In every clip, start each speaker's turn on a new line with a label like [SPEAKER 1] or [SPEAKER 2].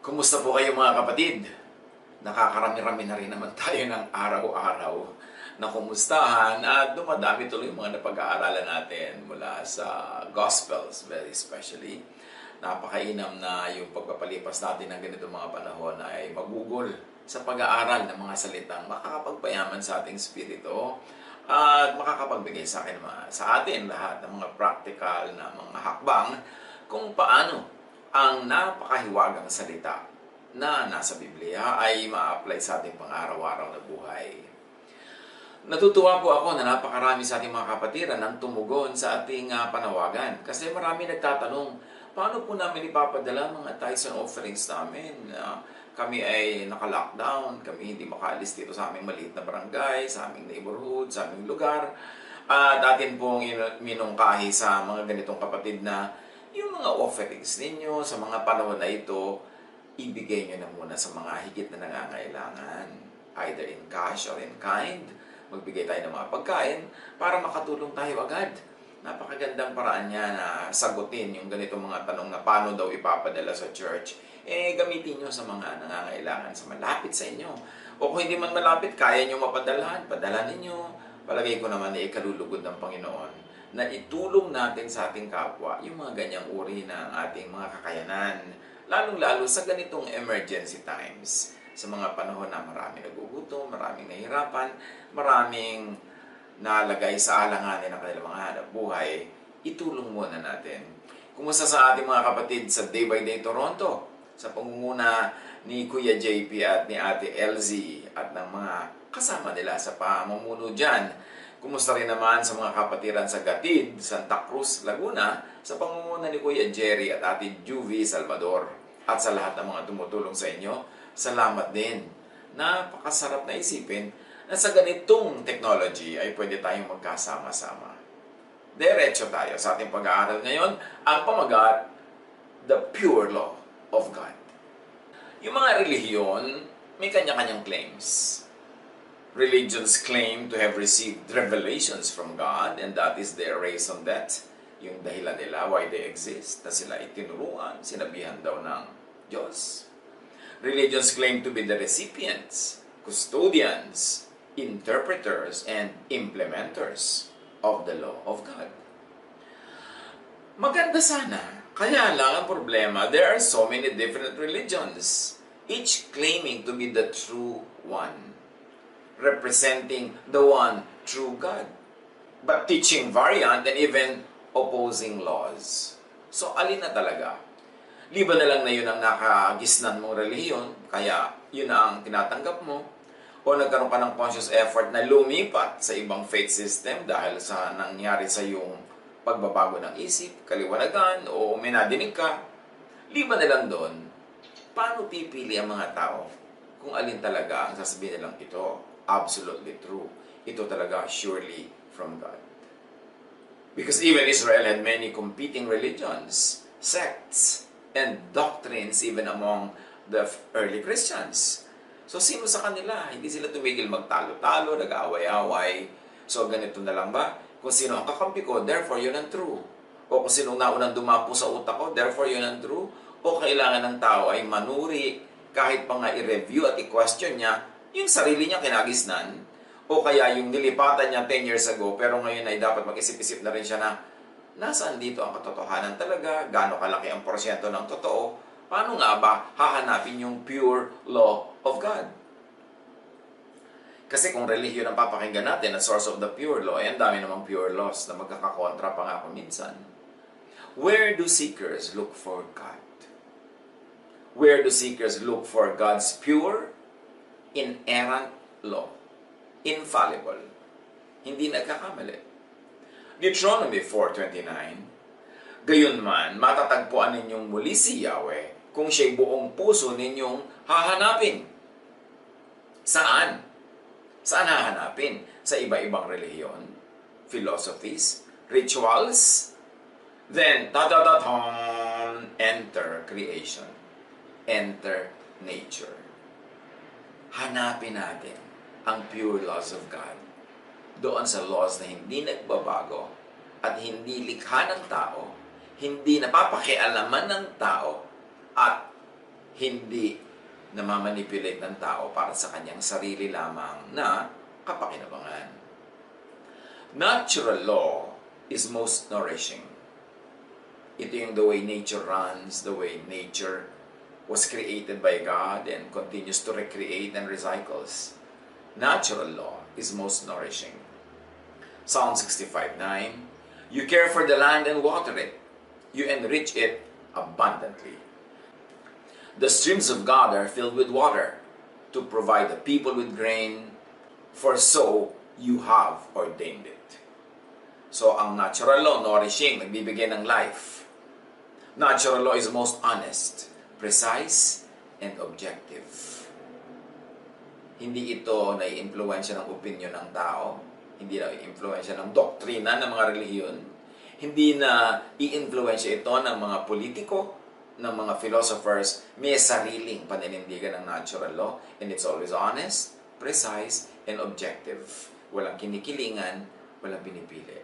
[SPEAKER 1] Kumusta po kayo mga kapatid? Nakakarami-rami na rin naman tayo ng araw-araw na kumustahan at dumadami tuloy yung mga napag-aaralan natin mula sa Gospels, very especially. Napakainam na yung pagpapalipas natin ng ganito mga panahon ay magugol sa pag-aaral ng mga salitang makakapagpayaman sa ating spirito at makakapagbigay sa atin lahat ng mga practical na mga hakbang kung paano ang napakahiwagang salita na nasa Biblia ay ma-apply sa ating pang-araw-araw na buhay. Natutuwa po ako na napakarami sa ating mga kapatiran ang tumugon sa ating panawagan. Kasi marami nagtatanong, paano po namin ipapadala mga tithes and offerings namin? Kami ay naka-lockdown, kami hindi makaalis dito sa aming maliit na barangay, sa aming neighborhood, sa aming lugar. At atin pong minungkahi sa mga ganitong kapatid na yung mga offerings ninyo sa mga panahon na ito, ibigay nyo na muna sa mga higit na nangangailangan. Either in cash or in kind. Magbigay tayo ng mga pagkain para makatulong tayo agad. Napakagandang paraan niya na sagutin yung ganitong mga tanong na paano daw ipapadala sa church. Gamitin nyo sa mga nangangailangan sa malapit sa inyo. O kung hindi man malapit, kaya nyo mapadalahan, padala ninyo. Palagay ko naman na ikalulugod ng Panginoon na itulong natin sa ating kapwa yung mga ganyang uri ng ating mga kakayanan. Lalong-lalo sa ganitong emergency times. Sa mga panahon na maraming nagugutom, maraming nahihirapan, maraming nalagay sa alanganin ng kanilang mga hanap buhay, itulong muna natin. Kumusta sa ating mga kapatid sa Day by Day Toronto? Sa pangunguna ni Kuya JP at ni Ate LZ at ng mga kasama nila sa pamumuno dyan. Kumusta rin naman sa mga kapatiran sa Gatid, Santa Cruz, Laguna, sa pangunguna ni Kuya Jerry at Ate Juvie Salvador. At sa lahat ng mga tumutulong sa inyo, salamat din. Napakasarap na isipin na sa ganitong technology ay pwede tayong magkasama-sama. Diretso tayo sa ating pag-aaral ngayon, ang pamagat, the pure law of God. Yung mga relihiyon, may kanya-kanyang claims. Religions claim to have received revelations from God, and that is their reason that, yung dahilan nila why they exist, na sila itinuruan, sinabihan daw ng Diyos. Religions claim to be the recipients, custodians, interpreters, and implementers of the law of God. Maganda sana, kaya lang ang problema, there are so many different religions, each claiming to be the true one, representing the one true God, but teaching variant and even opposing laws. So, alin na talaga? Liba na lang na yun ang nakagisnan mong relihiyon, kaya yun ang tinatanggap mo, o nagkaroon ka ng conscious effort na lumipat sa ibang faith system dahil sa nangyari sa yung pagbabago ng isip, kaliwanagan, o may nadinig ka. Liba na lang doon, paano pipili ang mga tao kung alin talaga ang sasabihin nilang ito? Absolutely true. Ito talaga surely from God. Because even Israel had many competing religions, sects, and doctrines even among the early Christians. So sino sa kanila? Hindi sila tumigil magtalo-talo, nag-aaway-away. So ganito na lang ba? Kung sino ang kakampi ko, therefore yun ang true. O kung sino naunang dumapo sa utak ko, therefore yun ang true. O kailangan ng tao ay manuri kahit pa nga i-review at i-question niya yung sarili niya kinagisnan, o kaya yung nilipatan niya 10 years ago, pero ngayon ay dapat mag-isip-isip na rin siya na, nasaan dito ang katotohanan talaga? Gaano kalaki ang porsyento ng totoo? Paano nga ba hahanapin yung pure law of God? Kasi kung relihiyon ang papakinggan natin, ang source of the pure law, ang dami namang pure laws na magkakakontra pa nga minsan. Where do seekers look for God? Where do seekers look for God's pure, inerrant law, infallible, hindi nagkakamali? Deuteronomy 4:29, gayunman, matatagpuan ninyong muli si Yahweh kung siya'y buong puso ninyong hahanapin. Saan? Saan hahanapin? Sa iba-ibang relihiyon, philosophies, rituals? Then, enter creation, enter nature. Hanapin natin ang pure laws of God. Doon sa laws na hindi nagbabago at hindi likha ng tao, hindi napapakialaman ng tao, at hindi namamanipulate ng tao para sa kanyang sarili lamang na kapakinabangan. Natural law is most nourishing. Ito yung the way nature runs, the way nature was created by God and continues to recreate and recycles. Natural law is most nourishing. Psalm 65:9, you care for the land and water it. You enrich it abundantly. The streams of God are filled with water to provide the people with grain, for so you have ordained it. So, ang natural law, nourishing, nagbibigay ng life. Natural law is most honest, precise, and objective. Hindi ito nai-influensya ng opinion ng tao, hindi nai-influensya ng doktrina ng mga relihiyon, hindi na i-influensya ito ng mga politiko, ng mga philosophers. May sariling paninindigan ng natural law, and it's always honest, precise, and objective. Walang kinikilingan, walang pinipili.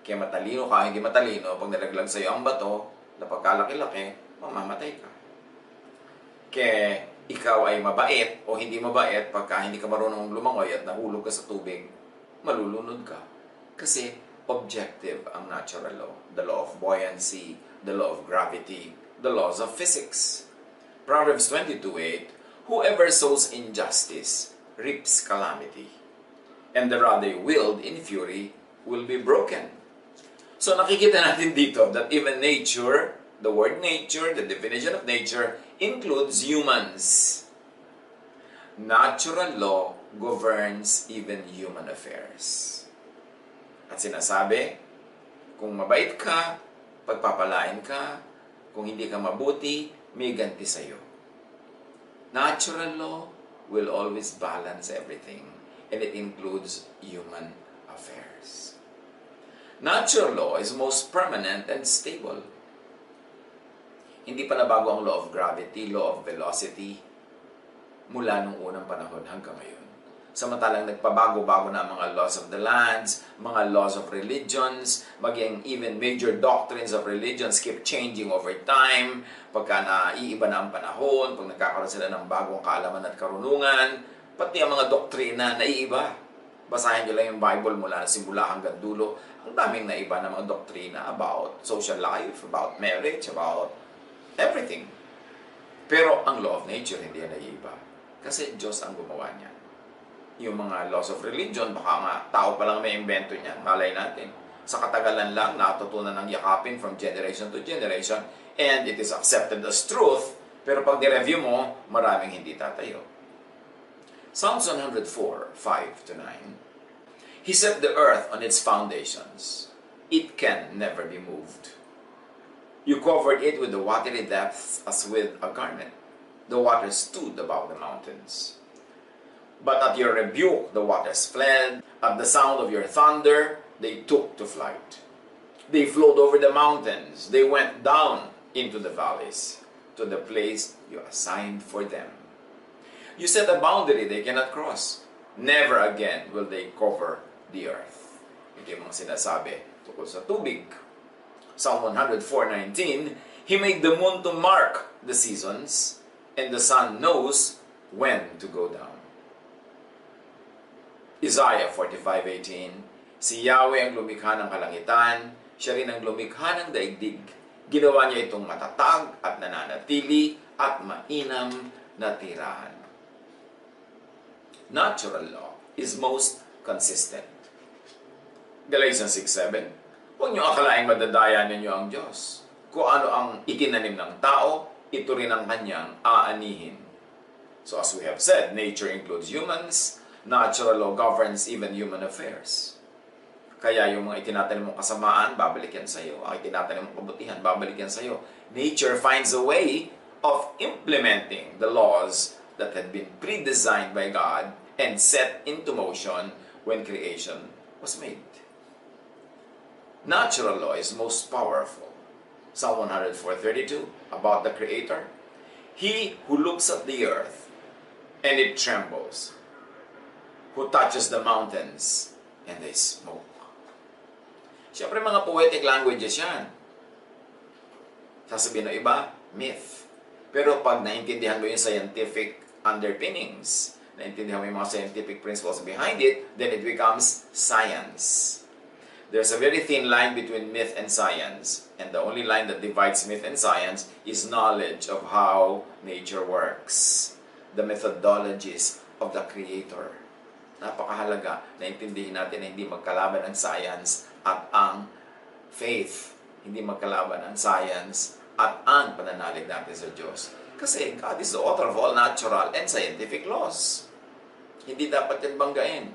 [SPEAKER 1] Kaya matalino ka, hindi matalino, pag nalaglag sa iyo ang bato, na pagkalaki-laki, mamamatay ka. Kaya ikaw ay mabait o hindi mabait, pagka hindi ka marunong lumangoy at nahulog ka sa tubig, malulunod ka. Kasi objective ang natural law. The law of buoyancy, the law of gravity, the laws of physics. Proverbs 22:8, whoever sows injustice reaps calamity, and the rod they wield in fury will be broken. So nakikita natin dito that even nature, the word nature, the definition of nature, includes humans. Natural law governs even human affairs. At sinasabi, kung mabait ka, pagpapalain ka, kung hindi ka mabuti, may ganti sa'yo. Natural law will always balance everything, and it includes human affairs. Natural law is most permanent and stable. Hindi pa nabago ang law of gravity, law of velocity, mula nung unang panahon hanggang ngayon. Samantalang nagpabago-bago na ang mga laws of the lands, mga laws of religions, maging even major doctrines of religions keep changing over time. Pagka naiiba na ang panahon, pag nagkakaroon sila ng bagong kaalaman at karunungan, pati ang mga doktrina naiiba. Basahin nyo lang yung Bible mula simula hanggang dulo. Ang daming naiba na mga doktrina about social life, about marriage, about everything. Pero ang law of nature hindi yan naiiba. Kasi Diyos ang gumawa niya. Yung mga laws of religion, baka nga tao pa lang may invento niyan, malay natin. Sa katagalan lang, natutunan ng yakapin from generation to generation, and it is accepted as truth, pero pag ni-review mo, maraming hindi tatayo. Psalms 104:5-9, He set the earth on its foundations. It can never be moved. You covered it with the watery depths as with a garment. The waters stood above the mountains. But at your rebuke, the waters fled. At the sound of your thunder, they took to flight. They flowed over the mountains. They went down into the valleys, to the place you assigned for them. You set a boundary they cannot cross. Never again will they cover the earth. Ito yung mga sinasabi tungkol sa tubig. Psalm 104:19, He made the moon to mark the seasons, and the sun knows when to go down. Isaiah 45:18, si Yahweh ang lumikha ng kalangitan, siya rin ang lumikha ng daigdig. Ginawa niya itong matatag at nananatili at mainam na tirahan. Natural law is most consistent. Galatians 6:7, huwag niyo akalaing madadaya ninyo ang Diyos. Kung ano ang itinanim ng tao, ito rin ang kanyang aanihin. So as we have said, nature includes humans. Natural law governs even human affairs. Kaya yung mga itinatanim mong kasamaan, babalik yan sa'yo. Ang itinatanim mong kabutihan, babalik yan sa'yo. Nature finds a way of implementing the laws that had been pre-designed by God and set into motion when creation was made. Natural law is most powerful. Psalm 104:32, about the Creator. He who looks at the earth and it trembles, who touches the mountains and they smoke. Siyempre mga poetic languages yan. Sasabihin ng iba, myth. Pero pag naintindihan mo yung scientific underpinnings, naintindihan mo yung mga scientific principles behind it, then it becomes science. There's a very thin line between myth and science, and the only line that divides myth and science is knowledge of how nature works, the methodologies of the Creator. Napakahalaga na intindihin natin na hindi magkalaban ang science at ang faith. Hindi magkalaban ang science at ang pananalig natin sa Diyos. Kasi God is the author of all natural and scientific laws. Hindi dapat yan banggain.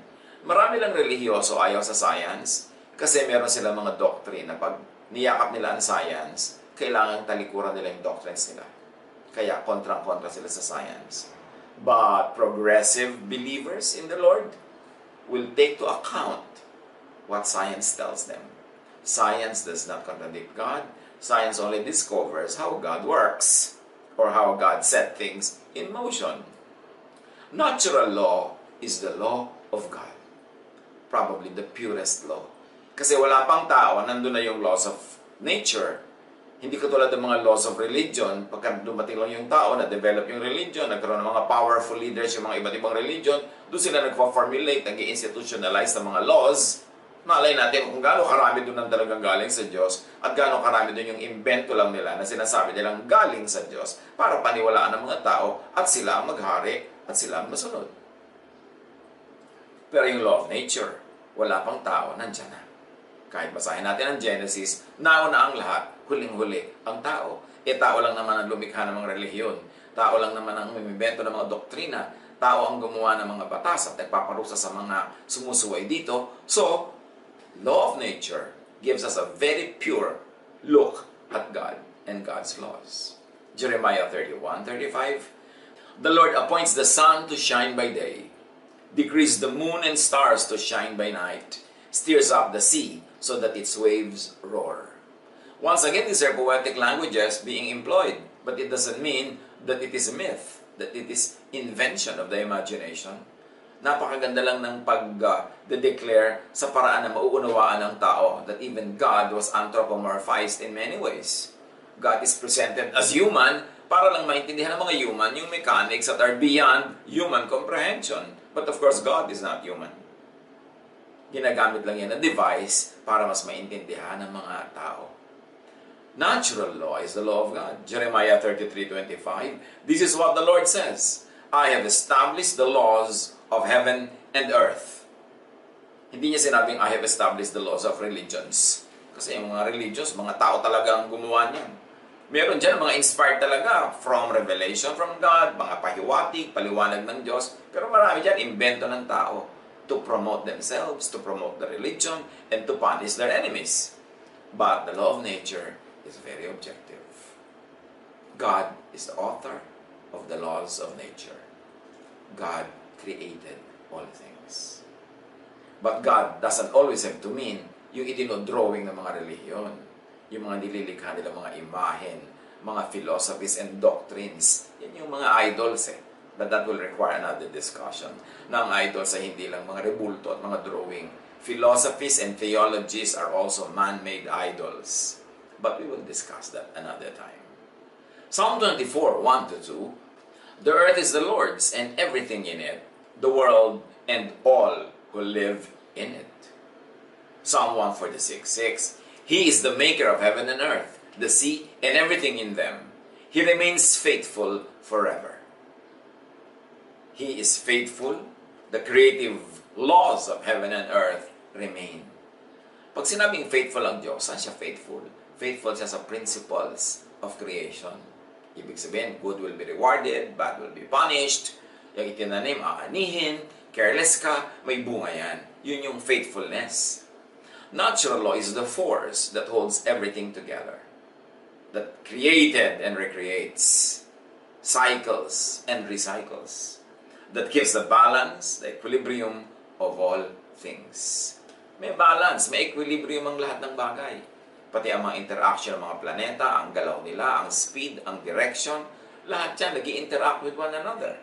[SPEAKER 1] Marami lang relihiyoso ayaw sa science kasi meron silang mga doctrine na pag niyakap nila ang science, kailangan talikuran nila yung doctrines nila. Kaya kontrang-kontra sila sa science. But progressive believers in the Lord will take to account what science tells them. Science does not contradict God. Science only discovers how God works or how God set things in motion. Natural law is the law of God. Probably the purest law. Kasi wala pang tao, nandun na yung laws of nature. Hindi katulad ng mga laws of religion. Pagka dumating lang yung tao, na-develop yung religion, nagkaroon ng mga powerful leaders, yung mga iba't ibang religion, doon sila nagpa-formulate, nag-institutionalize ng mga laws. Malay natin kung gaano karami doon ang talagang galing sa Diyos at gaano karami doon yung invento lang nila na sinasabi nilang galing sa Diyos para paniwalaan ng mga tao at sila ang maghari at sila ang masunod. Pero yung law of nature, wala pang tao, nandyan na. Kahit basahin natin ang Genesis, nauna ang lahat, huling-huli ang tao. Tao lang naman ang lumikha ng mga relihiyon. Tao lang naman ang umimbento ng mga doktrina. Tao ang gumawa ng mga batas at nagpaparusa sa mga sumusuway dito. So, law of nature gives us a very pure look at God and God's laws. Jeremiah 31:35. The Lord appoints the sun to shine by day, decrees the moon and stars to shine by night, steers up the sea so that its waves roar. Once again, these are poetic languages being employed, but it doesn't mean that it is a myth, that it is invention of the imagination. Napakaganda lang ng pag-declare sa paraan na mauunawaan ng tao that even God was anthropomorphized in many ways. God is presented as human para lang maintindihan ng mga human yung mechanics that are beyond human comprehension. But of course, God is not human. Ginagamit lang yan na device para mas maintindihan ng mga tao. Natural law is the law of God. Jeremiah 33:25. This is what the Lord says. I have established the laws of heaven and earth. Hindi niya sinabing I have established the laws of religions. Kasi yung mga religions, mga tao talaga ang gumawa niyan. Meron dyan mga inspired talaga from revelation from God, mga pahiwatig, paliwanag ng Diyos. Pero marami dyan invento ng tao to promote themselves, to promote the religion, and to punish their enemies. But the law of nature is very objective. God is the author of the laws of nature. God created all things. But God doesn't always have to mean yung itinodrawing ng mga relihiyon, yung mga nililikha nila mga imahen, mga philosophies and doctrines. Yan yung mga idols But that will require another discussion. Na ang idols ay hindi lang mga rebulto at mga drawing. Philosophies and theologies are also man-made idols. But we will discuss that another time. Psalm 24, 1-2. The earth is the Lord's and everything in it, the world and all who live in it. Psalm 146:6. He is the maker of heaven and earth, the sea and everything in them. He remains faithful forever. He is faithful. The creative laws of heaven and earth remain. Pag sinabing faithful ang Diyos, saan siya faithful? Faithful siya sa principles of creation. Ibig sabihin, good will be rewarded, bad will be punished. Yung itinanim, aanihin, careless ka, may bunga yan. Yun yung faithfulness. Natural law is the force that holds everything together. That created and recreates, cycles and recycles. That gives the balance, the equilibrium of all things. May balance, may equilibrium ang lahat ng bagay. Pati ang mga interaction ng mga planeta, ang galaw nila, ang speed, ang direction, lahat yan nag-i-interact with one another.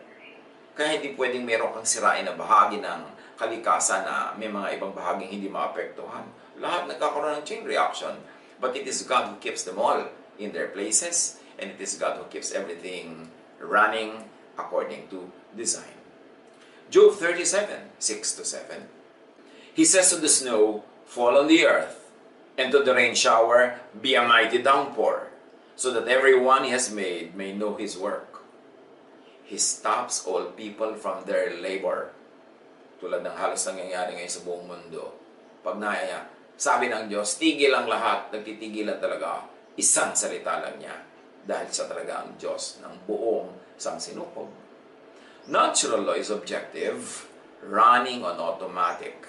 [SPEAKER 1] Kaya hindi pwedeng meron kang sirain na bahagi ng kalikasan na may mga ibang bahaging hindi maapektuhan. Lahat nagkakaroon ng chain reaction. But it is God who keeps them all in their places. and it is God who keeps everything running according to design. Job 37, 6-7. He says to the snow, fall on the earth, and to the rain shower, be a mighty downpour, so that everyone he has made may know his work. He stops all people from their labor. Tulad ng halos nangyayari ngayon sa buong mundo. Pag sabi ng Diyos, tigil ang lahat, nagtitigilan talaga, isang salita lang niya. Dahil siya talaga ang Diyos ng buong sangsinukob. Natural law is objective, running on automatic,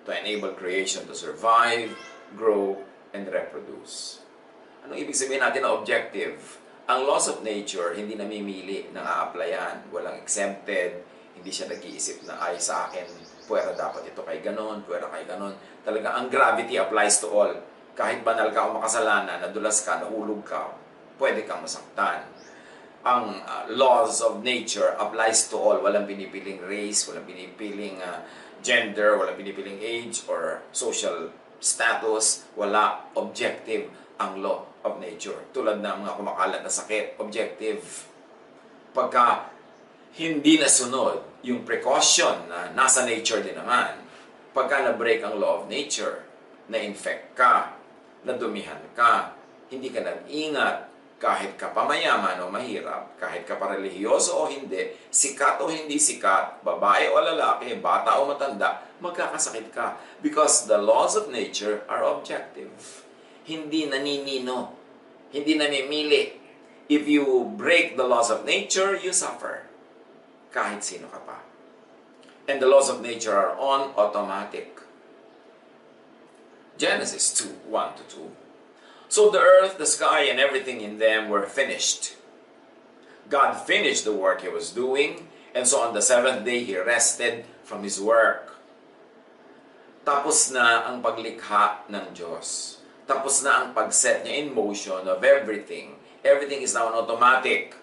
[SPEAKER 1] to enable creation to survive, grow, and reproduce. Anong ibig sabihin natin na objective? Ang laws of nature, hindi namimili ng a-applyan, walang exempted, hindi siya nag-iisip na ay sa akin, puwera dapat ito kay ganon, puwera kay ganon. Talaga, ang gravity applies to all. Kahit banal ka o makasalanan, nadulas ka, nahulog ka, pwede kang masaktan. Ang laws of nature applies to all. Walang pinipiling race, walang pinipiling gender, walang pinipiling age or social status. Wala. Objective ang law of nature. Tulad ng mga kumakalat na sakit, objective. Pagka hindi nasunod yung precaution na nasa nature din naman, pagka na-break ang law of nature, na-infect ka, nadumihan ka, hindi ka nag-ingat, kahit ka pa mayaman o mahirap, kahit ka pa relihiyoso o hindi, sikat o hindi sikat, babae o lalaki, bata o matanda, magkakasakit ka. Because the laws of nature are objective. Hindi naninino. Hindi namimili. If you break the laws of nature, you suffer. Kahit sino ka pa. And the laws of nature are on automatic. Genesis 2, 1-2. So the earth, the sky, and everything in them were finished. God finished the work He was doing, and so on the seventh day He rested from His work. Tapos na ang paglikha ng Diyos. Tapos na ang pag-set niya in motion of everything. Everything is now on automatic.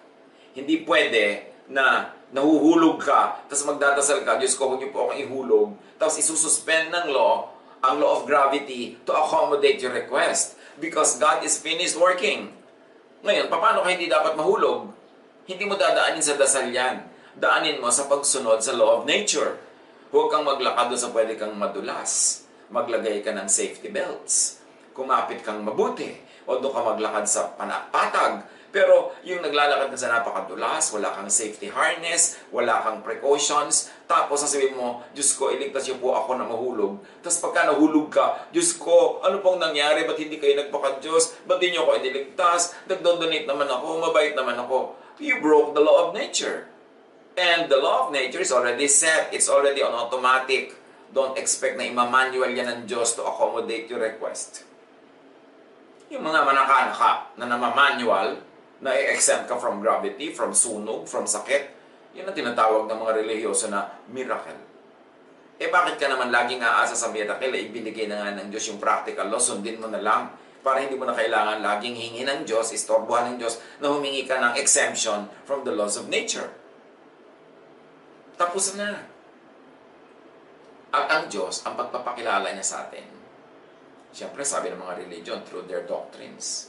[SPEAKER 1] Hindi pwede na nahuhulog ka, tapos magdadasal ka, Diyos ko, huwag niyo po akong ihulog, tapos isususpend ng law, ang law of gravity, to accommodate your request. Because God is finished working. Ngayon, paano ka hindi dapat mahulog? Hindi mo dadaanin sa dasal yan. Daanin mo sa pagsunod sa law of nature. Huwag kang maglakad doon sa pwede kang madulas. Maglagay ka ng safety belts. Kumapit kang mabuti. O doon ka maglakad sa panapatag. Pero yung naglalakad ka sa napakadulas, wala kang safety harness, wala kang precautions, tapos sasabihin mo, Diyos ko, iligtas niyo po ako na mahulog. Tapos pagka nahulog ka, Diyos ko, ano pong nangyari? Ba't hindi kayo nagpaka-Diyos? Ba't di niyo ako iniligtas? Nagdodonate naman ako, mabait naman ako. You broke the law of nature. And the law of nature is already set. It's already on automatic. Don't expect na imamanual yan ng Diyos to accommodate your request. Yung mga manaka-naka na namamanual, na i-exempt ka from gravity, from sunog, from sakit, yun ang tinatawag ng mga relihiyoso na miracle. Eh bakit ka naman laging aasa sa miracle? Ibinigay na nga ng Diyos yung practical law, sundin mo na lang para hindi mo na kailangan laging hingi ng Diyos, istorbohan ng Diyos na humingi ka ng exemption from the laws of nature. Tapos na. At ang Diyos, ang pagpapakilala niya sa atin, siyempre sabi ng mga religion, through their doctrines.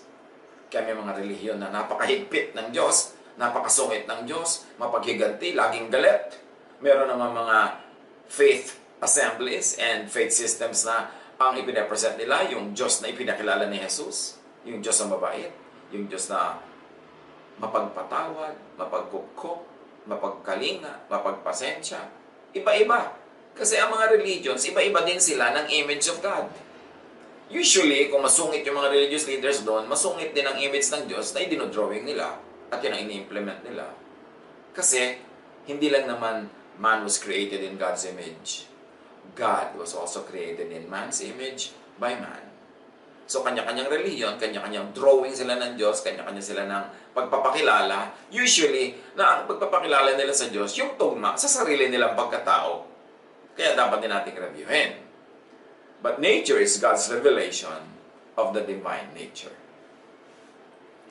[SPEAKER 1] Kaya may mga relihiyon na napakahigpit ng Diyos, napakasungit ng Diyos, mapaghiganti, laging galit. Meron naman mga faith assemblies and faith systems na ang ipinapresent nila, yung Diyos na ipinakilala ni Jesus, yung Diyos na mabait, yung Diyos na mapagpatawad, mapagkukok, mapagkalinga, mapagpasensya. Iba-iba. Kasi ang mga religions, iba-iba din sila ng image of God. Usually, kung masungit yung mga religious leaders doon, masungit din ang image ng Diyos na idinodrawing nila at yun ang ini-implement nila. Kasi, hindi lang naman man was created in God's image. God was also created in man's image by man. So, kanya-kanyang religion, kanya-kanyang drawing sila ng Diyos, kanya-kanya sila ng pagpapakilala. Usually, na ang pagpapakilala nila sa Diyos, yung tugma sa sarili nilang pagkatao. Kaya dapat din nating reviewin. But nature is God's revelation of the divine nature.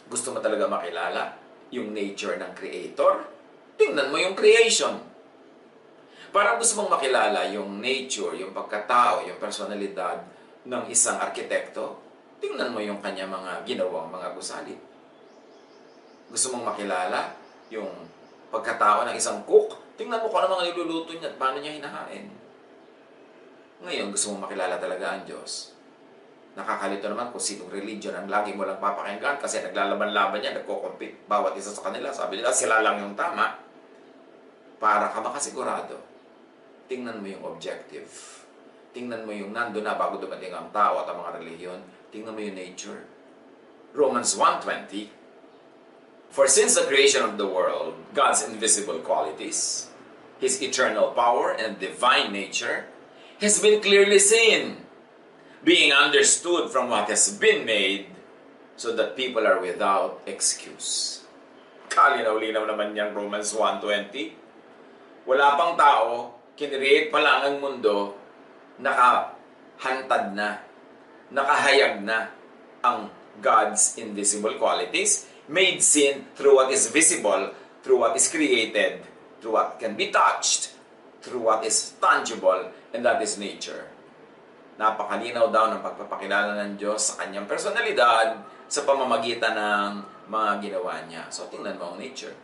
[SPEAKER 1] Gusto mo talaga makilala yung nature ng Creator? Tingnan mo yung creation. Parang gusto mong makilala yung nature, yung pagkatao, yung personalidad ng isang arkitekto, tingnan mo yung kanya mga ginawang mga gusali. Gusto mong makilala yung pagkatao ng isang cook? Tingnan mo kung ano mga niluluto niya at paano niya hinahain. Ngayon, gusto mong makilala talaga ang Diyos. Nakakalito naman kung sinong religion ang lagi mo lang papakinggan kasi naglalaban-laban niya, nagko-compete bawat isa sa kanila. Sabi nila, sila lang yung tama. Para ka makasigurado, tingnan mo yung objective. Tingnan mo yung nando na bago dumating ang tao at ang mga relihiyon. Tingnan mo yung nature. Romans 1:20, for since the creation of the world, God's invisible qualities, His eternal power and divine nature, has been clearly seen, being understood from what has been made, so that people are without excuse. Kalinaw-linaw naman yan, Romans 1:20. Wala pang tao, kinreate pa lang ang mundo, nakahantad na, nakahayag na ang God's invisible qualities, made seen through what is visible, through what is created, through what can be touched, through what is tangible, and that is nature. Napakalinaw daw ng pagpapakilala ng Diyos sa kanyang personalidad sa pamamagitan ng mga ginawa niya. So, tingnan mo ang nature.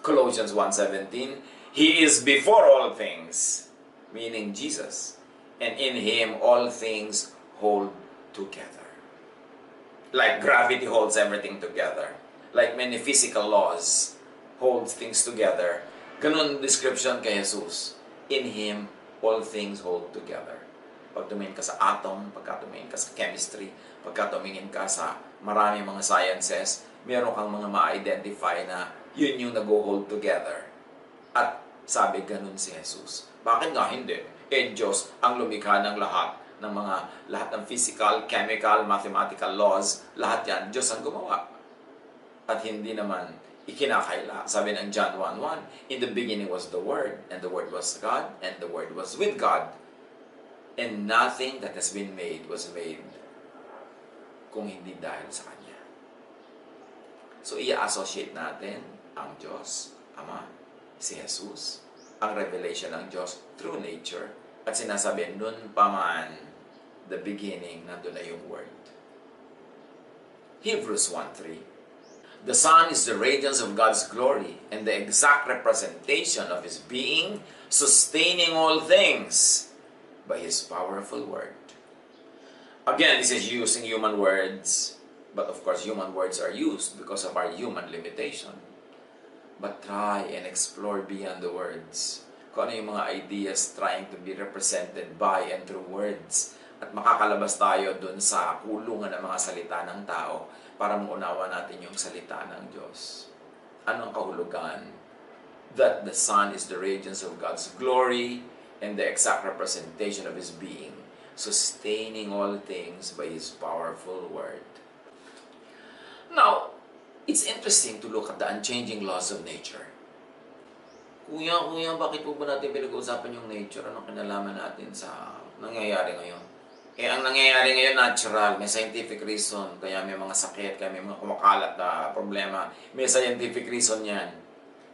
[SPEAKER 1] Colossians 1:17, He is before all things, meaning Jesus, and in Him all things hold together. Like gravity holds everything together. Like many physical laws holds things together. Ganun description kay Jesus. In Him, all things hold together. Pag tumingin ka sa atom, pagka tumingin ka sa chemistry, pagka tumingin ka sa maraming mga sciences, meron kang mga ma-identify na yun yung nag-hold together. At sabi ganun si Jesus. Bakit nga hindi? Diyos ang lumikha ng lahat ng physical, chemical, mathematical laws, lahat yan, Diyos ang gumawa. At hindi naman ikinakaila. Sabi ng John 1:1, in the beginning was the Word, and the Word was God, and the Word was with God. And nothing that has been made was made kung hindi dahil sa Kanya. So, i-associate natin ang Diyos, Ama, si Jesus, ang revelation ng Diyos through nature, at sinasabi, nun pa man, the beginning, nandun na yung Word. Hebrews 1:3, the Son is the radiance of God's glory and the exact representation of His being, sustaining all things by His powerful Word. Again, this is using human words, but of course, human words are used because of our human limitation. But try and explore beyond the words. Kung ano yung mga ideas trying to be represented by and through words. At makakalabas tayo dun sa kulungan ng mga salita ng tao para maunawa natin yung salita ng Diyos. Ano ang kahulugan? That the Son is the radiance of God's glory and the exact representation of His being, sustaining all things by His powerful Word. Now, it's interesting to look at the unchanging laws of nature. Kuya, bakit po ba natin pinag-uusapan yung nature? Anong kinalaman natin sa nangyayari ngayon? Ang nangyayari ngayon natural, may scientific reason, kaya may mga sakit, kaya may mga kumakalat na problema. May scientific reason yan.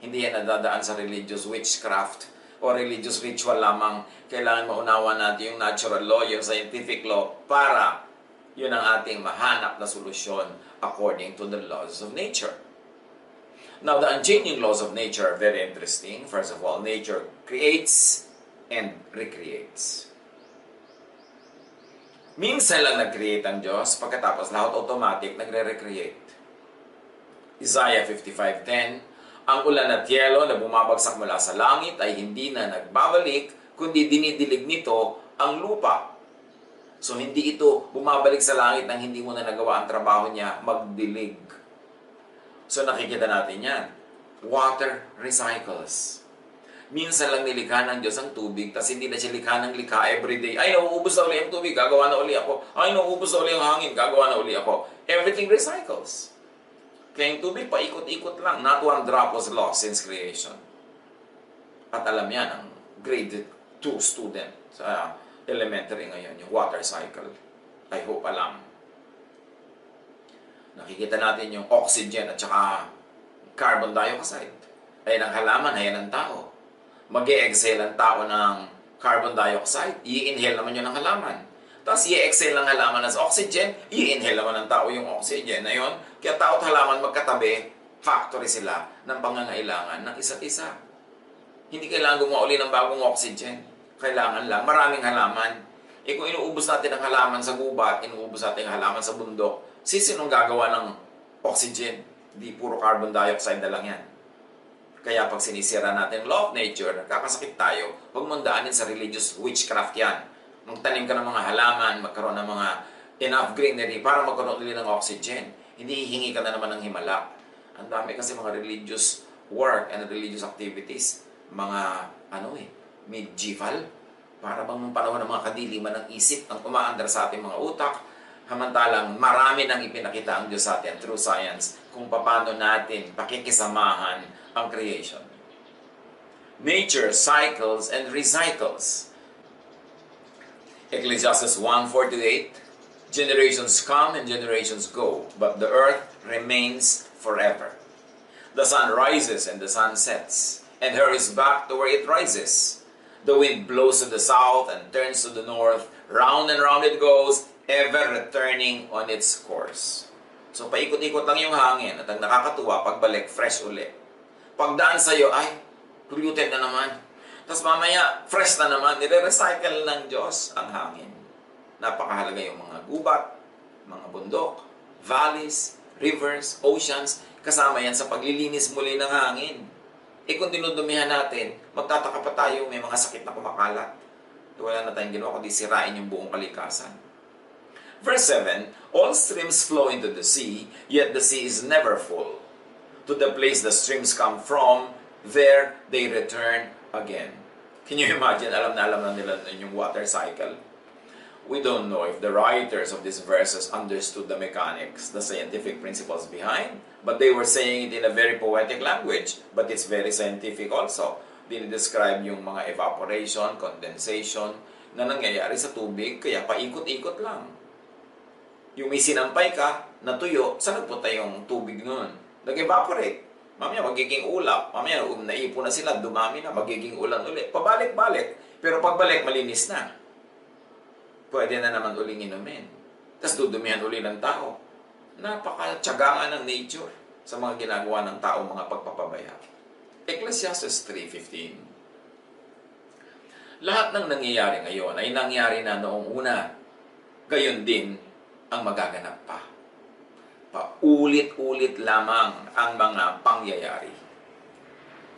[SPEAKER 1] Hindi yan nadadaan sa religious witchcraft o religious ritual lamang. Kailangan maunawa natin yung natural law, yung scientific law, para yun ang ating mahanap na solusyon according to the laws of nature. Now, the unchanging laws of nature are very interesting. First of all, nature creates and recreates. Minsan lang nag-create ang Diyos, pagkatapos lahat automatic, nagre-recreate. Isaiah 55:10, ang ulan at yelo na bumabagsak mula sa langit ay hindi na nagbabalik, kundi dinidilig nito ang lupa. So, hindi ito bumabalik sa langit nang hindi mo na nagawa ang trabaho niya, magdilig. So, nakikita natin yan. Water recycles. Minsan lang nilikha ng Diyos ang tubig, tapos hindi na siya likha ng likha everyday. Ay, nauubos na uli ang tubig, gagawa na uli ako. Ay, nauubos na uli ang hangin, gagawa na uli ako. Everything recycles. Kaya yung tubig, paikot-ikot lang. Not one drop was lost since creation. At alam yan, ang grade 2 student sa elementary ngayon, yung water cycle. I hope alam. Nakikita natin yung oxygen at saka carbon dioxide. Ayan ang halaman, ayan ang tao. Mag-e-exhale ang tao ng carbon dioxide, i-inhale naman yun ng halaman. Tapos i-exhale ng halaman as oxygen, i-inhale naman ng tao yung oxygen na yun. Kaya tao at halaman magkatabi, factory sila ng pangangailangan ng isa't isa. Hindi kailangan gumawa uli ng bagong oxygen. Kailangan lang, maraming halaman. Kung inuubos natin ang halaman sa gubat, inuubos natin ang halaman sa bundok, sinong gagawa ng oxygen? Di puro carbon dioxide na lang yan. Kaya pag sinisira natin ang law of nature, nagkakasakit tayo, huwag mong daanin sa religious witchcraft yan. Magtanim ka ng mga halaman, magkaroon ng mga enough greenery para magkaroon ulit ng oxygen. Hindi hihingi ka na naman ng himala. Ang dami kasi mga religious work and religious activities, mga medieval, para bang nung panahon ng mga kadiliman ng isip ang umaandar sa ating mga utak, hamantalang marami nang ipinakita ang Diyos sa atin through science kung paano natin pakikisamahan ang creation. Nature cycles and recycles. Ecclesiastes 1:4-8, generations come and generations go, but the earth remains forever. The sun rises and the sun sets, and hurries back to where it rises. The wind blows to the south and turns to the north. Round and round it goes, ever returning on its course. So paikot-ikot lang yung hangin at ang nakakatuwa, pagbalik, fresh uli. Pagdaan sa'yo, ay, polluted na naman. Tapos mamaya, fresh na naman. Nire-recycle ng Diyos ang hangin. Napakahalaga yung mga gubat, mga bundok, valleys, rivers, oceans. Kasama yan sa paglilinis muli ng hangin. Kung dinudumihan natin, magtataka pa tayo, may mga sakit na kumakalat. Wala na tayong ginawa kundi sirain yung buong kalikasan. Verse 7, all streams flow into the sea, yet the sea is never full. To the place the streams come from, there they return again. Can you imagine? Alam na nila yung water cycle. We don't know if the writers of these verses understood the mechanics, the scientific principles behind, but they were saying it in a very poetic language, but it's very scientific also. Dinidescribe yung mga evaporation, condensation, na nangyayari sa tubig, kaya paikot-ikot lang. Yung may sinampay ka, natuyo, saan nagpunta yung tubig nun? Nag-evaporate. Mamaya magiging ulap. Mamaya naipon na sila, dumami na, magiging ulan ulit. Pabalik-balik. Pero pagbalik, malinis na. Pwede na naman uling inumin. Tapos dudumihan uli ng tao. Napaka-tsagangan ng nature sa mga ginagawa ng tao, mga pagpapabaya. Ecclesiastes 3:15. Lahat ng nangyayari ngayon ay nangyari na noong una. Gayon din ang magaganap pa. Paulit-ulit lamang ang mga pangyayari.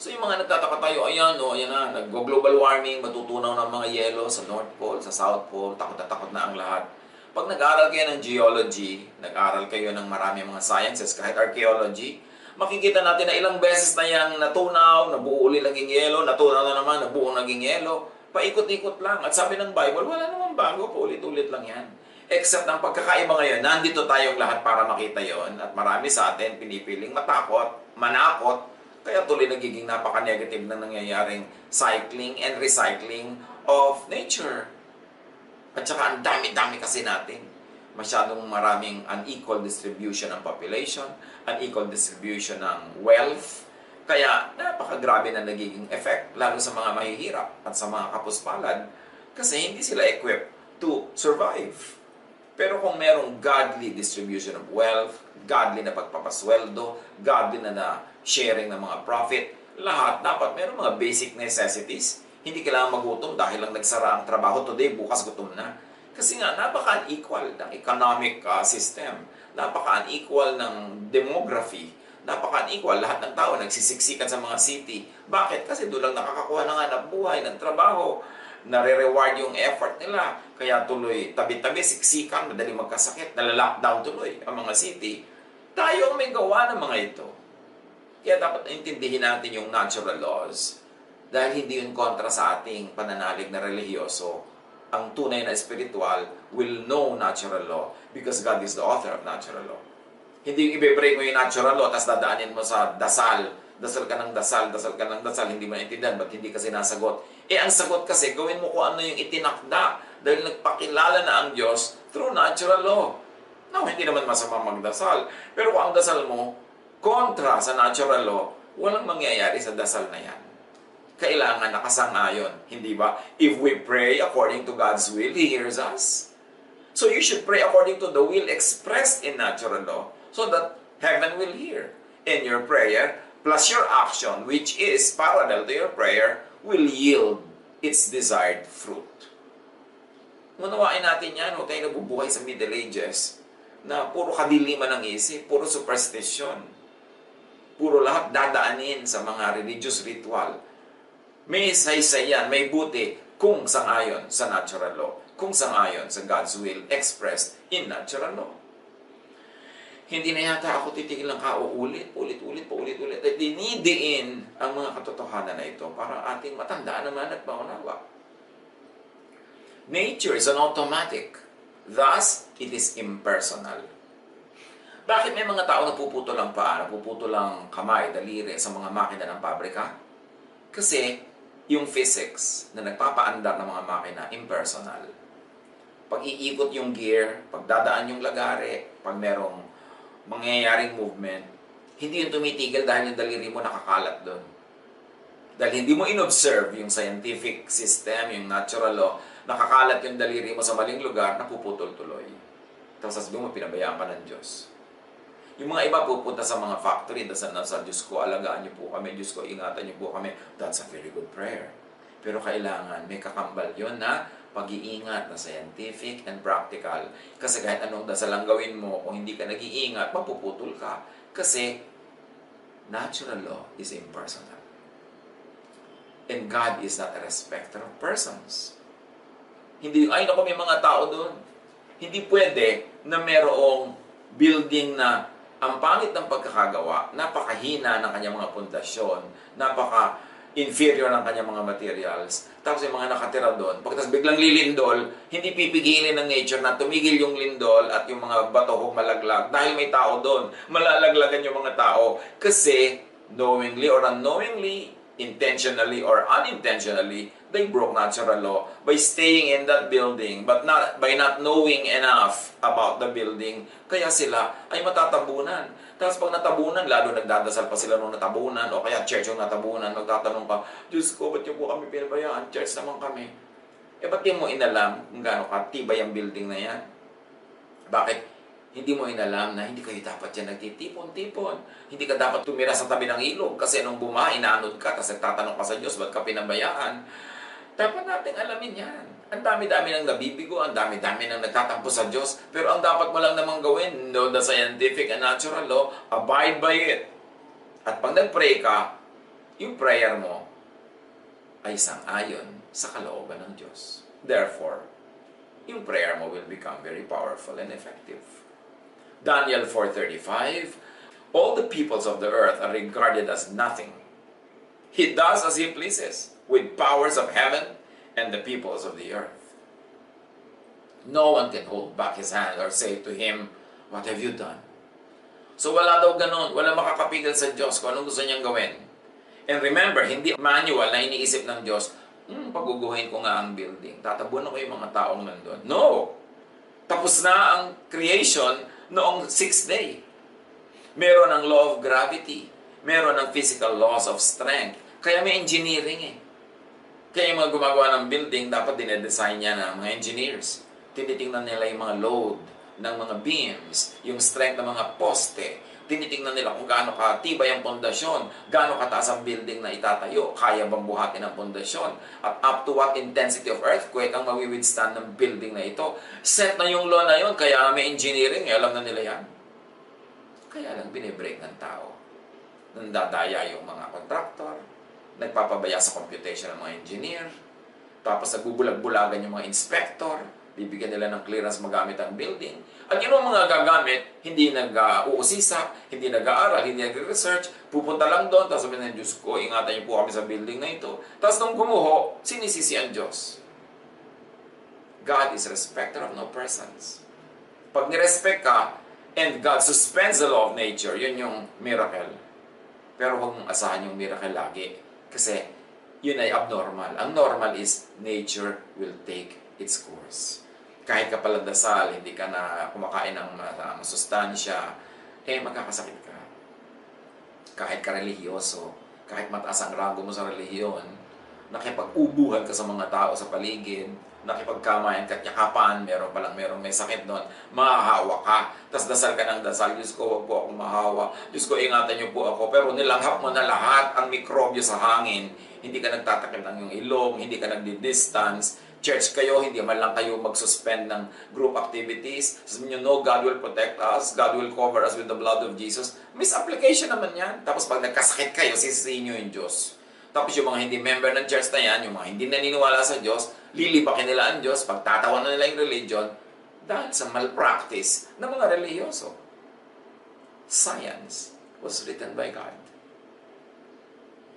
[SPEAKER 1] So yung mga nagtataka tayo, ayan na, nag-global warming, matutunaw ng mga yelo sa North Pole, sa South Pole, takot na takot na ang lahat. Pag nag-aral kayo ng geology, nag-aral kayo ng marami mga sciences, kahit archaeology, makikita natin na ilang beses na yung natunaw, nabuo ulit naging yelo, natunaw na naman, nabuo naging yelo, paikot-ikot lang. At sabi ng Bible, wala namang bago, paulit-ulit lang yan. Except ang pagkakaiba ngayon, nandito tayong lahat para makita yon at marami sa atin pinipiling matakot, manakot, kaya tuloy nagiging napaka-negative na nangyayaring cycling and recycling of nature. At saka ang dami-dami kasi natin. Masyadong maraming unequal distribution ng population, unequal distribution ng wealth, kaya napakagrabe na nagiging effect, lalo sa mga mahihirap at sa mga kapuspalad, kasi hindi sila equipped to survive. Pero kung merong godly distribution of wealth, godly na pagpapasweldo, godly na sharing ng mga profit, lahat dapat merong mga basic necessities. Hindi kailangan magutom dahil lang nagsara ang trabaho today, bukas gutom na. Kasi nga, napaka-unequal ng economic system. Napaka-unequal ng demography. Napaka-unequal. Lahat ng tao nagsisiksikan sa mga city. Bakit? Kasi doon lang nakakakuha ng hanap buhay, ng trabaho. Nare-reward yung effort nila. Kaya tuloy, tabi-tabi, siksikan, madaling magkasakit, nalalockdown tuloy ang mga city. Tayo ang may gawa ng mga ito. Kaya dapat intindihin natin yung natural laws. Dahil hindi yun kontra sa ating pananalig na relihiyoso. Ang tunay na spiritual will know natural law because God is the author of natural law. Hindi yung i-break mo yung natural law tapos dadaanin mo sa dasal. Dasal ka ng dasal, hindi mo naintindihan, ba't hindi ka sinasagot? Ang sagot kasi, gawin mo kung ano yung itinakda dahil nagpakilala na ang Diyos through natural law. No, hindi naman masama magdasal. Pero kung ang dasal mo, kontra sa natural law, walang mangyayari sa dasal na yan. Kailangan nakasang-ayon, hindi ba? If we pray according to God's will, He hears us. So you should pray according to the will expressed in natural law so that heaven will hear. in your prayer plus your action, which is parallel to your prayer, will yield its desired fruit. Unawain natin yan, huwag tayo nabubuhay sa Middle Ages na puro kadiliman ng isip, puro superstition, puro lahat dadaanin sa mga religious ritual. May saysay yan, may buti kung sangayon sa natural law, kung sangayon sa God's will expressed in natural law. Hindi na yata ako titigil ng ulit. At dinidiin ang mga katotohanan na ito para ating matandaan naman at maunawa. Nature is an automatic. Thus, it is impersonal. Bakit may mga tao napuputol ang paa, napuputol ang kamay, daliri sa mga makina ng pabrika? Kasi yung physics na nagpapaandar ng mga makina, impersonal. Pag iikot yung gear, pag dadaan yung lagari, pag merong mangyayaring movement, hindi yung tumitigil dahil yung daliri mo nakakalat doon. Dahil hindi mo inobserve yung scientific system, yung natural law, nakakalat yung daliri mo sa maling lugar, napuputol tuloy. Tapos sasabihin mo, pinabayaan ka ng Diyos. Yung mga iba pupunta sa mga factory, sa Diyos ko, alagaan niyo po kami, Diyos ko, ingatan niyo po kami. That's a very good prayer. Pero kailangan, may kakambal yun na pag-iingat na scientific and practical. Kasi kahit anong dasal ang gawin mo, kung hindi ka nag-iingat, mapuputol ka. Kasi natural law is impersonal. And God is not a respecter of persons. Hindi, ay naku, may mga tao doon. Hindi pwede na merong building na ang pangit ng pagkakagawa, napakahina ng kanyang mga pundasyon, inferior ng kanyang mga materials. Tapos yung mga nakatira doon, pagkatapos biglang lilindol, hindi pipigilin ng nature na tumigil yung lindol at yung mga bato malaglag. Dahil may tao doon, malalaglagan yung mga tao. Kasi, knowingly or unknowingly, intentionally or unintentionally, they broke natural law by staying in that building, but by not knowing enough about the building. Kaya sila ay matatabunan. Tapos pag natabunan, lalo nagdadasal pa sila nung natabunan, o kaya church yung natabunan, magtatanong pa, Diyos ko, ba't yung po kami pinabayaan? Church naman kami. Ba't di mo inalam kung gaano katibay ang building na yan? Bakit? Hindi mo inalam na hindi kayo dapat yan nagtitipon-tipon. Hindi ka dapat tumira sa tabi ng ilog kasi nung bumaha, inaanod ka, tapos nagtatanong ka sa Diyos, ba't ka pinabayaan? Dapat natin alamin yan. Ang dami-dami nang nabibigo, ang dami-dami nang nagtatampo sa Diyos. Pero ang dapat mo lang namang gawin, know the scientific and natural law, abide by it. At pag nag-pray ka, yung prayer mo ay sang-ayon sa kalooban ng Diyos. Therefore, yung prayer mo will become very powerful and effective. Daniel 4:35, all the peoples of the earth are regarded as nothing. He does as he pleases with powers of heaven and the peoples of the earth. No one can hold back his hand or say to him, what have you done? So wala daw ganun, wala makakapigil sa Diyos kung anong gusto niyang gawin. And remember, hindi manual na iniisip ng Diyos, paguguhin ko nga ang building, tatabunan ko yung mga taong nandun. No! Tapos na ang creation noong 6th day. Meron ang law of gravity, meron ang physical laws of strength, kaya may engineering eh. Kaya yung mga gumagawa ng building, dapat dinedesign niya ng mga engineers. Tinitingnan nila yung mga load ng mga beams, yung strength ng mga poste. Tinitingnan nila kung gaano katibay ang pundasyon, gaano kataas ang building na itatayo, kaya bang buhatin ang pundasyon, at up to what intensity of earthquake ang mawi-withstand ng building na ito. Set na yung law na yun, kaya may engineering, alam na nila yan. Kaya lang binibreak ng tao. Nandadaya yung mga contractor, nagpapabaya sa computation ng mga engineer, tapos nagbubulag-bulagan yung mga inspector, bibigyan nila ng clearance magamit ang building. At yun ang mga gagamit, hindi nag-uusisa, hindi nag-aaral, hindi nag-research, pupunta lang doon, tapos sabihin ng Diyos ko, ingatan niyo po kami sa building na ito. Tapos nung gumuho, sinisisi ang Diyos. God is respecter of no persons. Pag nirespect ka, and God suspends the law of nature, yun yung miracle. Pero huwag mong asahan yung miracle lagi. Kasi yun ay abnormal. Ang normal is nature will take its course. Kahit ka pala dasal, hindi ka na kumakain ng masustansya, magkakasakit ka. Kahit ka religyoso, kahit mataas ang rango mo sa relihiyon, nakipag-ubuhan ka sa mga tao sa paligid, nakipagkamayan ka, yakapan, merong may sakit doon, mahahawa ka. Tapos dasal ka ng dasal, Diyos ko, huwag po akong mahawa. Diyos ko, ingatan niyo po ako. Pero nilanghap mo na lahat ang mikrobyo sa hangin. Hindi ka nagtatakil ng iyong ilong, hindi ka nagdi-distance. Church kayo, hindi man lang kayo mag-suspend ng group activities. Sabi niyo, no, God will protect us, God will cover us with the blood of Jesus. Misapplication naman yan. Tapos pag nagkasakit kayo, sisisihin niyo yung Diyos. Tapos yung mga hindi member ng church na yan, yung mga hindi naniniwala sa Diyos, lilipakin nila ang Diyos, pagtatawan na nila yung religion, dahil sa malpractice ng mga reliyoso. Science was written by God.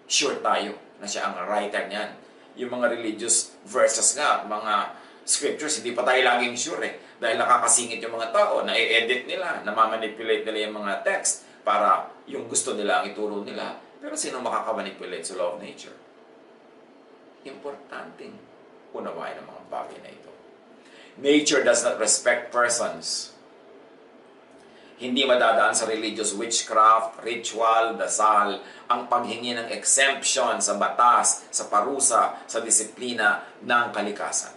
[SPEAKER 1] Sure tayo na siya ang writer niyan. Yung mga religious verses nga, mga scriptures, hindi pa tayo laging sure eh. Dahil nakakasingit yung mga tao, na-edit nila, na-manipulate nila yung mga text para yung gusto nila ang ituro nila. Pero sino makakamanipulate sa law of nature? Importanteng unawain ang mga bagay na ito. Nature does not respect persons. Hindi madadaan sa religious witchcraft, ritual, dasal, ang paghingi ng exemption sa batas, sa parusa, sa disiplina ng kalikasan.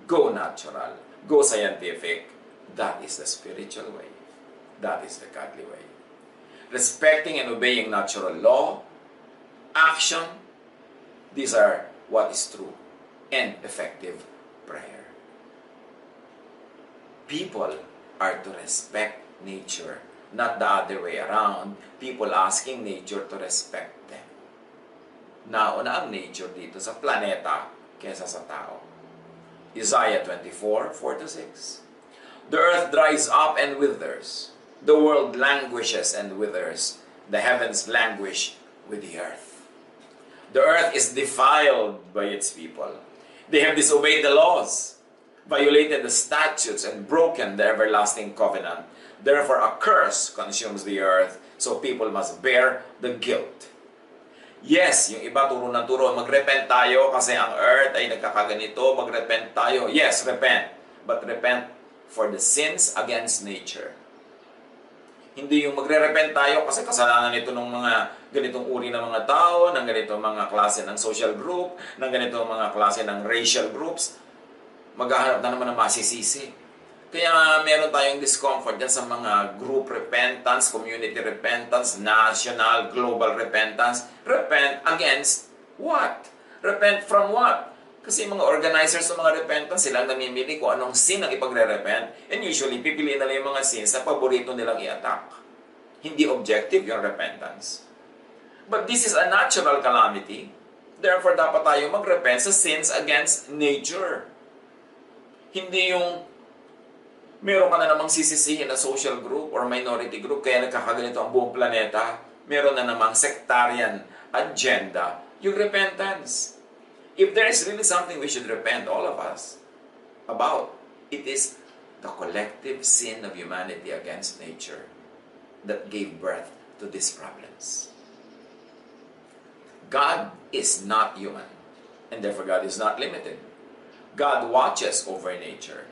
[SPEAKER 1] Go natural, go scientific. That is the spiritual way. That is the godly way. Respecting and obeying natural law, action, these are what is true and effective prayer. People are to respect nature, not the other way around. People asking nature to respect them. Nauna ang nature dito sa planeta kesa sa tao. Isaiah 24, 4-6. The earth dries up and withers. The world languishes and withers. The heavens languish with the earth. The earth is defiled by its people. They have disobeyed the laws, violated the statutes, and broken the everlasting covenant. Therefore, a curse consumes the earth, so people must bear the guilt. Yes, yung iba turo ng turo, mag-repent tayo kasi ang earth ay nagkakaganito, mag-repent tayo. Yes, repent. But repent for the sins against nature. Hindi yung magre-repent tayo kasi kasalanan ito ng mga ganitong uri ng mga tao, ng ganitong mga klase ng social group, ng ganitong mga klase ng racial groups. Maghahanap na naman ng masisisi. Kaya meron tayong discomfort dyan sa mga group repentance, community repentance, national, global repentance. Repent against what? Repent from what? Kasi mga organizers ng mga repentance, silang namimili kung anong sin ang ipagre-repent. And usually, pipiliin nila yung mga sins na paborito nilang i-attack. Hindi objective yung repentance. But this is a natural calamity. Therefore, dapat tayo mag-repent sa sins against nature. Hindi yung meron ka na namang sisisihin na social group or minority group kaya nagkakaganito ang buong planeta. Meron na namang sectarian agenda, yung repentance. If there is really something we should repent, all of us, about, it is the collective sin of humanity against nature that gave birth to these problems. God is not human, and therefore God is not limited. God watches over nature.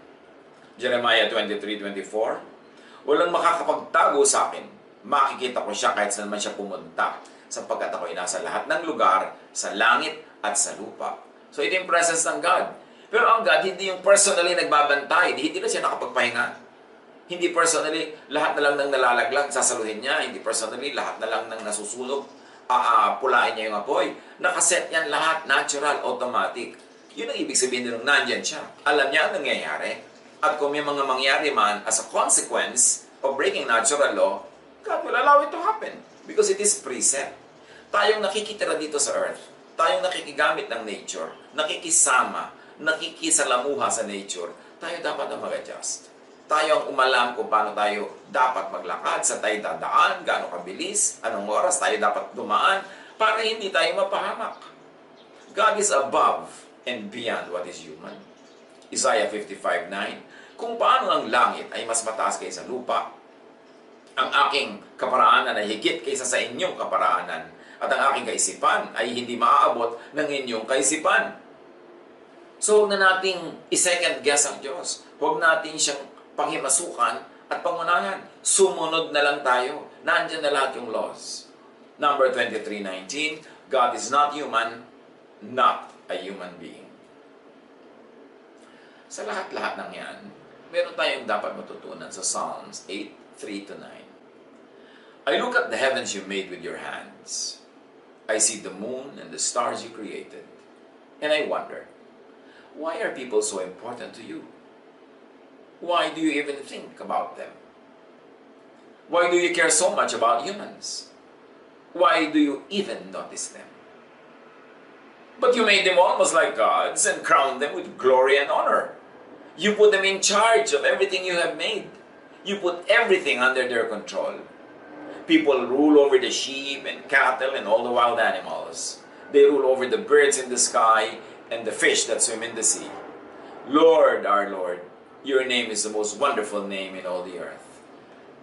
[SPEAKER 1] Jeremiah 23:24, walang makakapagtago sa akin. Makikita ko siya kahit saan man siya pumunta, sapagkat ako'y nasa lahat ng lugar, sa langit at sa lupa. So ito yung presence ng God. Pero ang God, hindi yung personally nagbabantay. Hindi na siya nakapagpahinga. Hindi personally, lahat na lang ng nalalaglag, sasaluhin niya. Hindi personally, lahat na lang ng nasusunog, pulain niya yung apoy. Nakaset yan lahat, natural, automatic. Yun ang ibig sabihin nung nandyan siya. Alam niya ang nangyayari. At kung may mga mangyari man as a consequence of breaking natural law, God will allow it to happen. Because it is preset. Tayong nakikitira dito sa earth, tayong nakikigamit ng nature, nakikisama, nakikisalamuha sa nature, tayo dapat na mag-adjust. Tayo ang umalam kung paano tayo dapat maglakad, sa tayo dadaan, gaano kabilis, anong oras tayo dapat dumaan, para hindi tayo mapahamak. God is above and beyond what is human. Isaiah 55:9, kung paano ang langit ay mas mataas kaysa lupa, ang aking kaparaanan ay higit kaysa sa inyong kaparaanan, at ang aking kaisipan ay hindi maaabot ng inyong kaisipan. So, huwag na nating i-second guess ang Diyos. Huwag natin siyang panghimasukan at pangunahan. Sumunod na lang tayo. Nandiyan na lahat yung laws. Number 23:19, God is not human, not a human being. Sa lahat-lahat ng yan, meron tayong dapat matutunan sa Psalms 8:3-9. I look at the heavens you made with your hands. I see the moon and the stars you created. And I wonder, why are people so important to you? Why do you even think about them? Why do you care so much about humans? Why do you even notice them? But you made them almost like gods and crowned them with glory and honor. You put them in charge of everything you have made. You put everything under their control. People rule over the sheep and cattle and all the wild animals. They rule over the birds in the sky and the fish that swim in the sea. Lord, our Lord, your name is the most wonderful name in all the earth.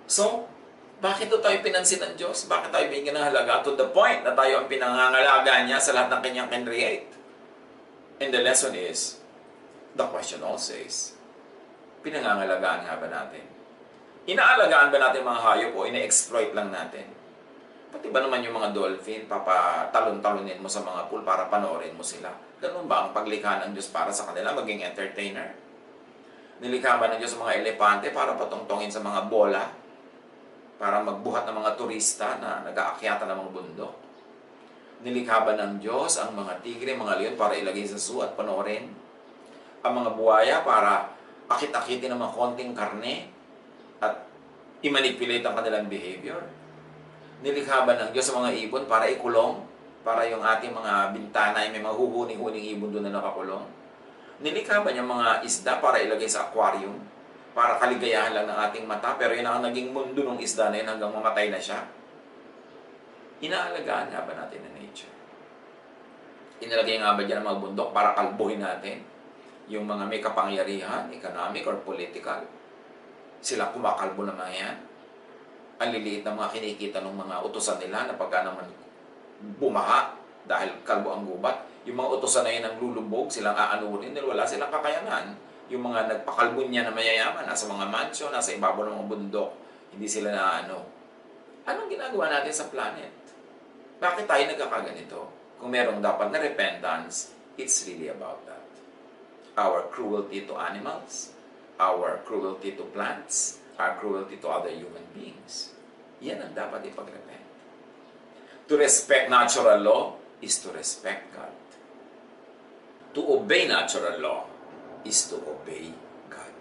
[SPEAKER 1] So, bakit tayo pinansin ng Diyos? Bakit tayo bigyan ng halaga? To the point na tayo ang pinangangalaga niya sa lahat ng kanyang can-create. And the lesson is, the question also is, pinangangalagaan nga ba natin? Inaalagaan ba natin mga hayop o ina-exploit lang natin? Pati ba naman yung mga dolphin, papatalon-talonin mo sa mga pool para panoorin mo sila? Ganun ba ang paglikha ng Diyos para sa kanila, maging entertainer? Nilikha ba ng Diyos sa mga elepante para patungtongin sa mga bola? Para magbuhat ng mga turista na nag-aakyatan ng mga bundok? Nilikha ba ng Diyos ang mga tigre, mga leon para ilagay sa zoo at panoorin? Ang mga buhaya para akit-akitin ng mga konting karne at i-manipulate ang kanilang behavior? Nilikha ba ng Diyos sa mga ibon para ikulong? Para yung ating mga bintana ay may mga huhuning-huning ibon doon na nakakulong? Nilikha ba niya mga isda para ilagay sa aquarium? Para kaligayahan lang ng ating mata, pero yun ang naging mundo ng isda na yun hanggang mamatay na siya? Inaalagaan nga ba natin ang nature? Inilagay nga ba dyan ang mga bundok para kalbuhin natin? Yung mga may kapangyarihan, economic or political, sila kumakalbo naman yan. Ang liliit na mga kinikita ng mga utusan nila na pagka naman bumaha dahil kalbo ang gubat, yung mga utusan na yun ang lulubog, silang aanurin dahil wala silang kakayanan. Yung mga nagpakalbo niya na mayayaman, nasa mga mansion, nasa ibabaw ng mga bundok, hindi sila na ano. Anong ginagawa natin sa planet? Bakit tayo nagkakaganito? Kung merong dapat na repentance, it's really about that. Our cruelty to animals, our cruelty to plants, our cruelty to other human beings. Yan ang dapat ipag-repent. To respect natural law is to respect God. To obey natural law is to obey God.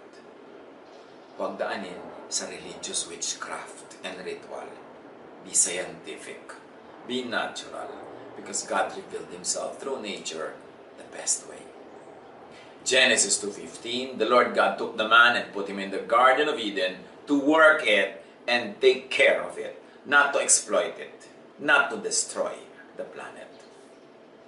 [SPEAKER 1] Huwag daanin sa religious witchcraft and ritual. Be scientific. Be natural. Because God revealed Himself through nature the best way. Genesis 2:15, the Lord God took the man and put him in the Garden of Eden to work it and take care of it. Not to exploit it. Not to destroy the planet.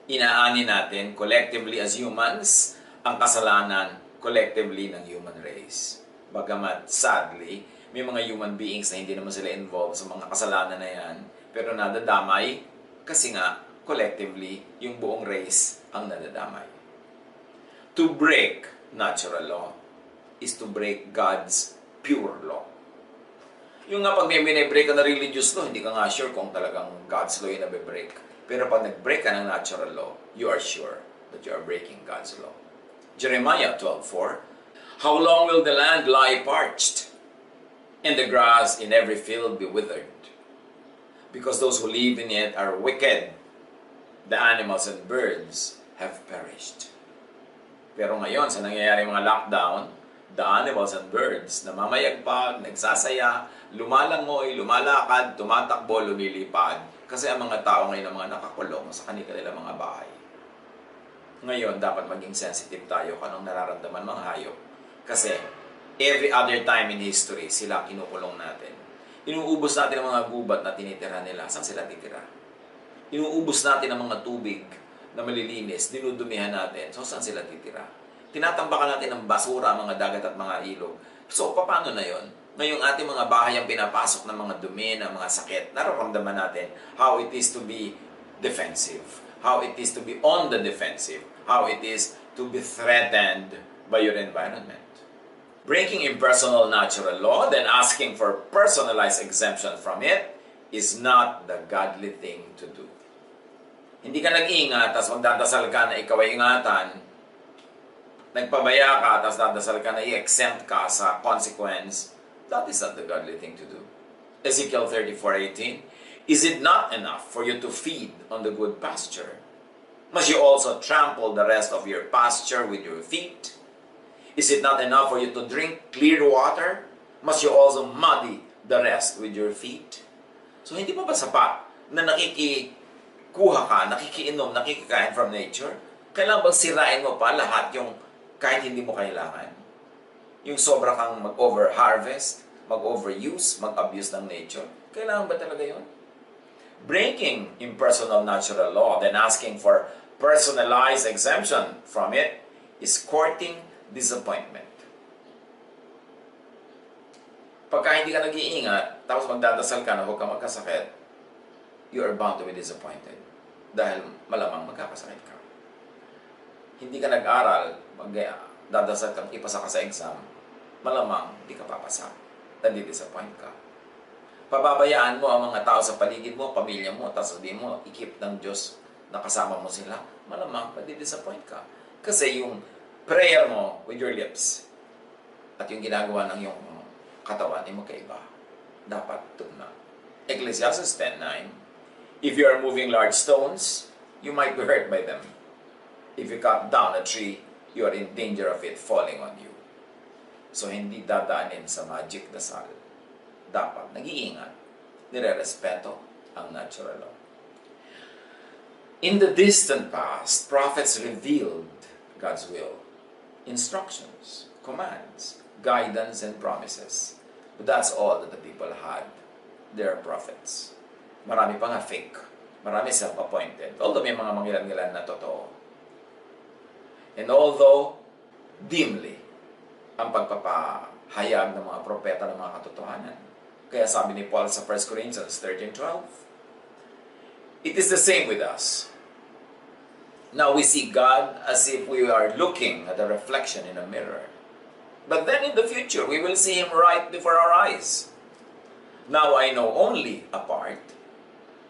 [SPEAKER 1] Inaani natin collectively as humans ang kasalanan collectively ng human race. Bagamat sadly, may mga human beings na hindi naman sila involved sa mga kasalanan na yan, pero nadadamay kasi nga collectively yung buong race ang nadadamay. To break natural law is to break God's pure law. Yung nga pag may binibreak ka na religious law, hindi ka nga sure kung talagang God's law yung nabibreak. Pero pag nag-break ka ng natural law, you are sure that you are breaking God's law. Jeremiah 12:4, how long will the land lie parched, and the grass in every field be withered? Because those who live in it are wicked, the animals and birds have perished. Pero ngayon, sa nangyayari mga lockdown, the animals and birds namamayagpag, nagsasaya, lumalangoy, lumalakad, tumatakbo, lumilipad. Kasi ang mga tao ngayon ang mga nakakulong sa kanilang mga bahay. Ngayon, dapat maging sensitive tayo kung anong nararamdaman mga hayop. Kasi every other time in history, sila kinukulong natin. Inuubos natin ang mga gubat na tinitira nila. Saan sila titira? Inuubos natin ang mga tubig na malilinis, dinudumihan natin. So, saan sila titira? Tinatambakan natin ng basura, mga dagat at mga ilog. So, paano na yon? Ngayong ating mga bahay ang pinapasok ng mga dumi, ng mga sakit, nararamdaman natin how it is to be defensive, how it is to be on the defensive, how it is to be threatened by your environment. Breaking impersonal natural law, then asking for personalized exemption from it, is not the godly thing to do. Hindi ka nag-ingat, tapos magdadasal ka na ikaw ay ingatan, nagpabaya ka, tapos dadasal ka na i-exempt ka sa consequence, that is not the godly thing to do. Ezekiel 34:18, is it not enough for you to feed on the good pasture? Must you also trample the rest of your pasture with your feet? Is it not enough for you to drink clear water? Must you also muddy the rest with your feet? So hindi pa ba sapat na nakikikuha ka, nakikiinom, nakikikain from nature? Kailangan bang sirain mo pa lahat yung kahit hindi mo kailangan? Yung sobra kang mag-over-harvest, mag-overuse, mag-abuse ng nature? Kailangan ba talaga yun? Breaking impersonal natural law, then asking for personalized exemption from it, is courting disappointment. Pagka hindi ka nag-iingat, tapos magdadasal ka na huwag ka magkasakit, you are bound to be disappointed. Dahil malamang magkakasakit ka. Hindi ka nag-aral, magdadasal ka, ipasa ka sa exam, malamang hindi ka papasa. Nadi-disappoint ka. Pababayaan mo ang mga tao sa paligid mo, pamilya mo, tapos sabihin mo, ikip ng Diyos na kasama mo sila, malamang nadi-disappoint ka. Kasi yung prayer mo with your lips at yung ginagawa ng iyong katawan ay magkaiba. Dapat tugma. Ecclesiastes 10:9, if you are moving large stones, you might be hurt by them. If you cut down a tree, you are in danger of it falling on you. So, hindi dadaanin sa magic dasal. Dapat nag-iingat, nire-respeto ang natural law. In the distant past, prophets revealed God's will, instructions, commands, guidance, and promises. But that's all that the people had. Their prophets. Marami pa nga fake. Marami self-appointed. Although may mga mangilan-ngilan na totoo. And although dimly ang pagpapahayag ng mga propeta ng mga katotohanan. Kaya sabi ni Paul sa 1 Corinthians 13:12, it is the same with us. Now we see God as if we are looking at a reflection in a mirror. But then in the future, we will see Him right before our eyes. Now I know only a part,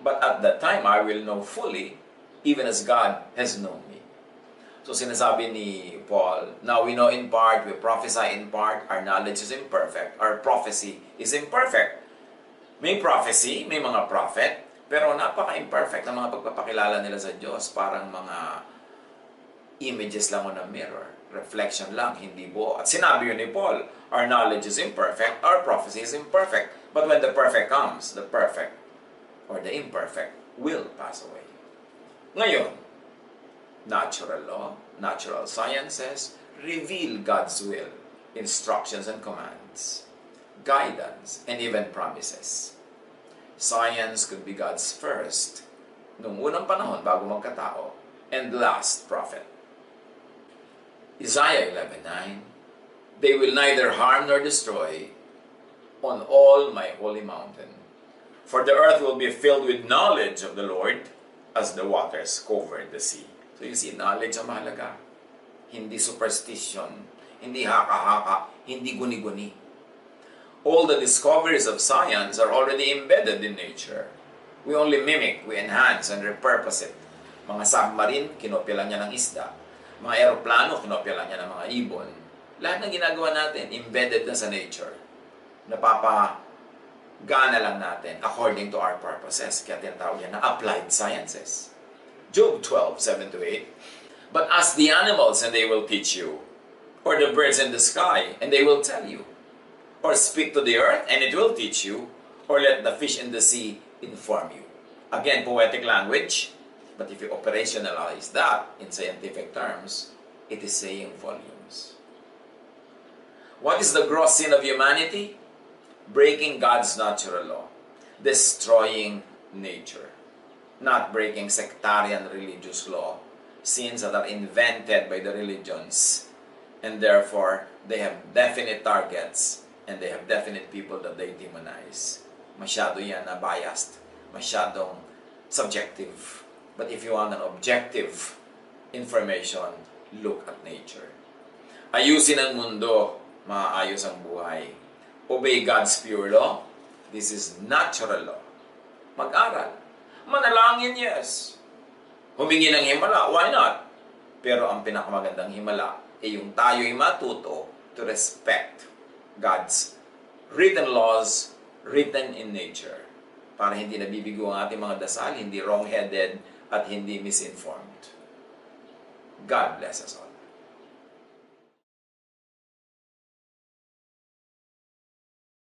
[SPEAKER 1] but at that time I will know fully, even as God has known me. So sinasabi ni Paul, now we know in part, we prophesy in part, our knowledge is imperfect, our prophecy is imperfect. May prophecy, may mga prophet, pero napaka-imperfect ng mga pagpapakilala nila sa Diyos, parang mga images lang on a mirror, reflection lang, hindi buo. At sinabi yun ni Paul, our knowledge is imperfect, our prophecy is imperfect. But when the perfect comes, the perfect or the imperfect will pass away. Ngayon, natural law, natural sciences, reveal God's will, instructions and commands, guidance, and even promises. Science could be God's first, nung unang panahon bago magkatao, and last prophet. Isaiah 11:9, they will neither harm nor destroy on all my holy mountain, for the earth will be filled with knowledge of the Lord as the waters cover the sea. So you see, knowledge ang mahalaga. Hindi superstition, hindi haka-haka, hindi guni-guni. All the discoveries of science are already embedded in nature. We only mimic, we enhance, and repurpose it. Mga submarine, kinopya lang niya ng isda. Mga aeroplano, kinopya lang niya ng mga ibon. Lahat ng ginagawa natin, embedded na sa nature. Napapagana lang natin according to our purposes. Kaya tinatawag yan na applied sciences. Job 12:7-8. But ask the animals and they will teach you, or the birds in the sky and they will tell you, or speak to the earth and it will teach you, or let the fish in the sea inform you. Again, poetic language, but if you operationalize that in scientific terms, it is saying volumes. What is the gross sin of humanity? Breaking God's natural law, destroying nature. Not breaking sectarian religious law, sins that are invented by the religions, and therefore they have definite targets and they have definite people that they demonize. Masyado yan na biased, masyadong subjective. But if you want an objective information, look at nature. Ayusin ang mundo, maayos ang buhay. Obey God's pure law. This is natural law. Mag-aral. Manalangin, yes. Humingi ng himala, why not? Pero ang pinakamagandang himala ay yung tayo'y matuto to respect God's written laws, written in nature. Para hindi nabibigo ang ating mga dasal, hindi wrong-headed, at hindi misinformed. God bless us all.